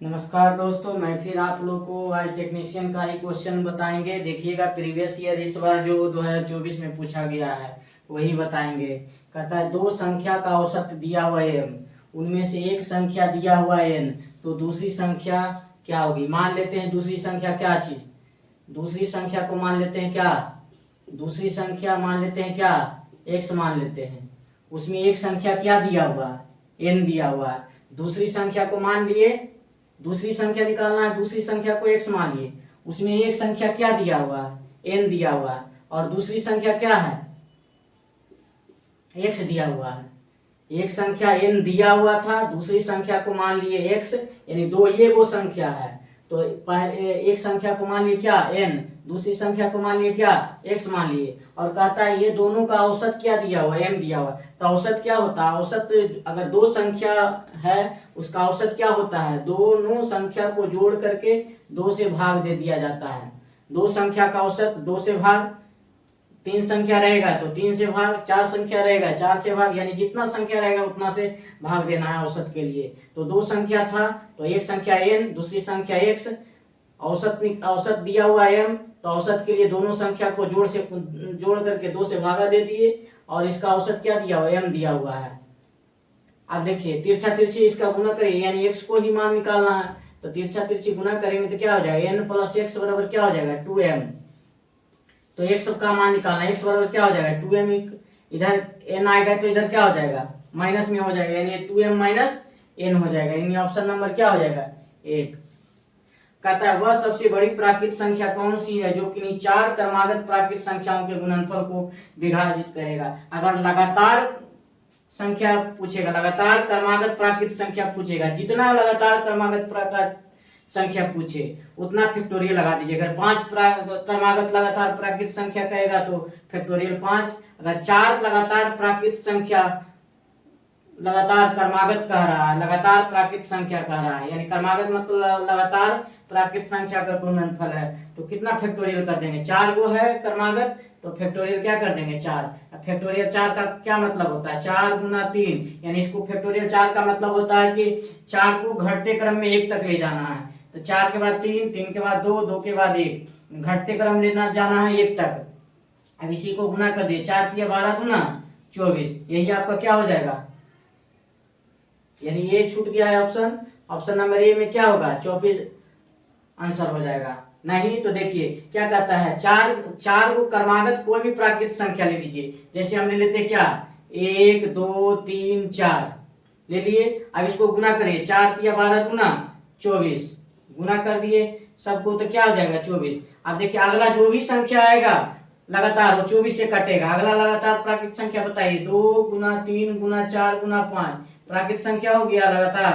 नमस्कार दोस्तों, मैं फिर आप लोग को आज टेक्नीशियन का ही क्वेश्चन बताएंगे। देखिएगा, प्रीवियस ईयर इस बार जो 2024 में पूछा गया है वही बताएंगे। कहता है दो संख्या का औसत दिया हुआ है m, उनमें से एक संख्या दिया हुआ है n, तो दूसरी संख्या क्या होगी। मान लेते हैं दूसरी संख्या क्या चीज, दूसरी संख्या को मान लेते हैं क्या, दूसरी संख्या मान लेते हैं क्या, x मान लेते हैं। उसमें एक संख्या क्या दिया हुआ है, n दिया हुआ है। दूसरी संख्या को मान लिए, दूसरी संख्या निकालना है, दूसरी संख्या को x मान लिए। उसमें एक संख्या क्या दिया हुआ है, n दिया हुआ है, और दूसरी संख्या क्या है, x दिया हुआ है। एक संख्या n दिया हुआ था, दूसरी संख्या को मान लिए x, यानी दो ये वो संख्या है। तो पहले एक संख्या को मान लिए क्या n, दूसरी संख्या को मान लिए क्या x मान लिए, और कहता है ये दोनों का औसत क्या दिया हुआ है, m दिया हुआ है। तो औसत क्या होता है, औसत अगर दो संख्या है उसका औसत क्या होता है, दोनों संख्या को जोड़ करके 2 से भाग दे दिया जाता है। दो संख्या का औसत 2 से भाग, 3 संख्या रहेगा तो 3 से भाग, 4 संख्या रहेगा 4 से भाग, यानी जितना संख्या रहेगा उतना से भाग देना है औसत के लिए। तो दो संख्या था तो एक संख्या n, दूसरी संख्या x, औसत दिया हुआ m, तो औसत के लिए दोनों संख्या को जोड़ करके 2 से भागा दे दिए, और इसका औसत क्या दिया हुआ है, m दिया हुआ है। अब देखिए तिरछा तिरछी इसका गुना करिए, यानी x को ही मान निकालना है, तो तिरछा तिरछी गुना करेंगे तो क्या हो जाएगा, n प्लस x बराबर क्या हो जाएगा 2m। तो x का मान निकालना है, x बराबर क्या हो जाएगा 2m, इधर n आएगा तो इधर क्या हो जाएगा माइनस में हो जाएगा, यानी 2m माइनस n हो जाएगा। यानी ऑप्शन नंबर क्या हो जाएगा 1। कहता है वह सबसे बड़ी प्राकृत संख्या कौन सी है जो कि 4 क्रमागत प्राकृत संख्याओं के गुणनफल को विभाजित करेगा। अगर लगातार संख्या पूछेगा, लगातार क्रमागत प्राकृत संख्या पूछेगा, जितना लगातार क्रमागत प्राकृत संख्या पूछे उतना फैक्टोरियल लगा दीजिए। अगर 5 क्रमागत लगातार प्राकृत संख्या कहेगा तो फैक्टोरियल 5। अगर 4 लगातार प्राकृत संख्या लगातार क्रमागत कह रहा है, लगातार प्राकृत संख्या कह रहा है, यानी क्रमागत मतलब लगातार प्राकृत संख्या का गुणनफल है, तो कितना फैक्टोरियल कर देंगे, 4 वो है क्रमागत, तो फैक्टोरियल क्या कर देंगे 4। फैक्टोरियल 4 का क्या मतलब होता है, 4 गुना 3, यानी इसको फैक्टोरियल 4 का मतलब होता है कि 4 को घटते क्रम में 1 तक ले जाना है। तो 4 के बाद 3, 3 के बाद 2, 2 के बाद 1, घटते क्रम लेना जाना है 1 तक। अब इसी को गुना कर दिए, 4 के 12 गुना 24, यही आपका क्या हो जाएगा, यानी ये छूट गया है ऑप्शन। ऑप्शन नंबर ए में क्या होगा 24 आंसर हो जाएगा। नहीं तो देखिए क्या कहता है, चार को क्रमागत कोई भी प्राकृत संख्या ले लीजिए। जैसे हम ले लेते क्या 1 2 3 4 ले लिए। अब इसको गुना करिए, 4 तिया 12 गुना 24, गुना कर दिए सबको तो क्या हो जाएगा 24। अब देखिए अगला जो भी संख्या आएगा लगातार वो 24 से कटेगा। अगला लगातार प्राकृत संख्या बताइए, 2 गुना 3 गुना 4 गुना 5 प्राकृत संख्या हो गया लगातार,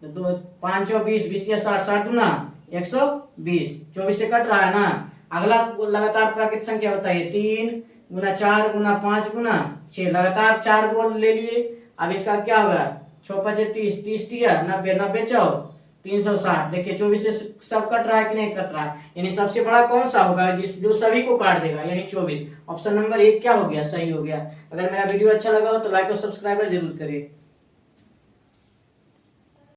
तो 2 5 और 20, 20 60, 60 गुना 120, 24 से कट रहा है ना। अगला लगातार प्राकृत संख्या बताइए, 3 गुना 4 गुना 5 गुना 6, लगातार 4 बोल ले लिए। अब इसका क्या होगा 6 5 30, 30 तिया 90, 90 4 360। देखिए 24 से सब कट रहा है कि नहीं कट रहा है, यानी सबसे बड़ा कौन सा होगा जो सभी को काट देगा, यानी 24। ऑप्शन नंबर 1 क्या हो गया, सही हो गया। अगर मेरा वीडियो अच्छा लगा हो तो लाइक और सब्सक्राइब जरूर करिए।